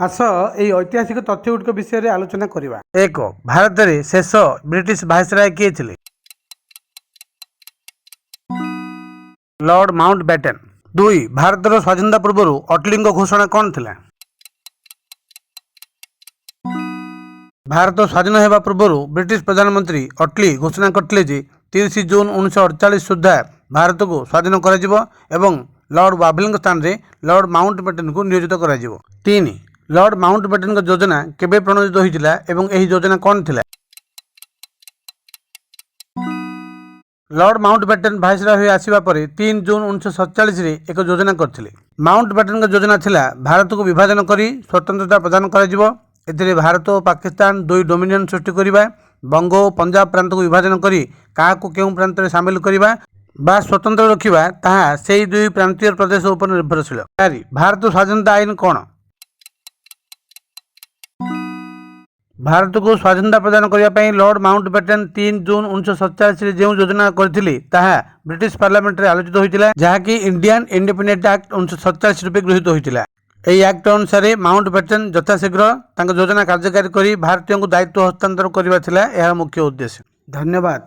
ଆସ ଏହି ଐତିହାସିକ ତଥ୍ୟଗୁଡ଼ିକ ବିଷୟରେ ଆଲୋଚନା କରିବା। 1. ଭାରତରେ ଶେଷ ବ୍ରିଟିଶ ଭାଇସରାୟ କିଏ ଥିଲେ? Lord mount batten. 2. ଭାରତର ସ୍ୱାଧୀନତା ପୂର୍ବରୁ ଅଟଲିଙ୍କ ଘୋଷଣା କ'ଣ ଥିଲା? ଭାରତ ସ୍ୱାଧୀନ ହେବା ପୂର୍ବରୁ ବ୍ରିଟିଶ ପ୍ରଧାନମନ୍ତ୍ରୀ ଅଟଲି ଘୋଷଣା କରିଥିଲେ ଯେ 30 ଜୁନ୍ 1948 ସୁଦ୍ଧା ଭାରତକୁ ସ୍ୱାଧୀନ କରାଯିବ ଏବଂ ଲର୍ଡ ୱାଭେଲଙ୍କ ସ୍ଥାନରେ ଲର୍ଡ ମାଉଣ୍ଟ ବ୍ୟାଟେନ୍ଙ୍କୁ ନିୟୋଜିତ କରାଯିବ। 3. ଲର୍ଡ ମାଉଣ୍ଟ ବ୍ୟାଟେନ୍ଙ୍କ ଯୋଜନା କେବେ ପ୍ରଣୋଦିତ ହୋଇଥିଲା ଏବଂ ଏହି ଯୋଜନା କ'ଣ ଥିଲା? ଲର୍ଡ ମାଉଣ୍ଟ ବ୍ୟାଟେନ୍ ଭାଇସରୟ ହୋଇ ଆସିବା ପରେ 3 ଜୁନ୍ 1947ରେ ଏକ ଯୋଜନା କରିଥିଲେ। ମାଉଣ୍ଟ ବ୍ୟାଟେନ୍ଙ୍କ ଯୋଜନା ଥିଲା ଭାରତକୁ ବିଭାଜନ କରି ସ୍ୱତନ୍ତ୍ରତା ପ୍ରଦାନ କରାଯିବ। ଏଥିରେ ଭାରତ ଓ ପାକିସ୍ତାନ ଦୁଇ ଡୋମିନିଅନ୍ ସୃଷ୍ଟି କରିବା, ବଙ୍ଗ ଓ ପଞ୍ଜାବ ପ୍ରାନ୍ତକୁ ବିଭାଜନ କରି କାହାକୁ କେଉଁ ପ୍ରାନ୍ତରେ ସାମିଲ କରିବା ବା ସ୍ୱତନ୍ତ୍ର ରଖିବା ତାହା ସେହି ଦୁଇ ପ୍ରାନ୍ତୀୟ ପ୍ରଦେଶ ଉପରେ ନିର୍ଭରଶୀଳ। 4. ଭାରତ ସ୍ୱାଧୀନତା ଆଇନ କ'ଣ? ଭାରତକୁ ସ୍ୱାଧୀନତା ପ୍ରଦାନ କରିବା ପାଇଁ ଲର୍ଡ ମାଉଣ୍ଟ ବ୍ୟାଟେନ୍ 3 ଜୁନ୍ 1947ରେ ଯେଉଁ ଯୋଜନା କରିଥିଲେ ତାହା ବ୍ରିଟିଶ ପାର୍ଲାମେଣ୍ଟରେ ଆଲୋଚିତ ହୋଇଥିଲା, ଯାହାକି ଇଣ୍ଡିଆନ୍ ଇଣ୍ଡିପେଣ୍ଡେଣ୍ଟ ଆକ୍ଟ 1947 ରୂପେ ଗୃହୀତ ହୋଇଥିଲା। ଏହି ଆକ୍ଟ ଅନୁସାରେ ମାଉଣ୍ଟ ବ୍ୟାଟେନ୍ ଯଥାଶୀଘ୍ର ତାଙ୍କ ଯୋଜନା କାର୍ଯ୍ୟକାରୀ କରି ଭାରତୀୟଙ୍କୁ ଦାୟିତ୍ୱ ହସ୍ତାନ୍ତର କରିବା ଥିଲା ଏହାର ମୁଖ୍ୟ ଉଦ୍ଦେଶ୍ୟ। ଧନ୍ୟବାଦ।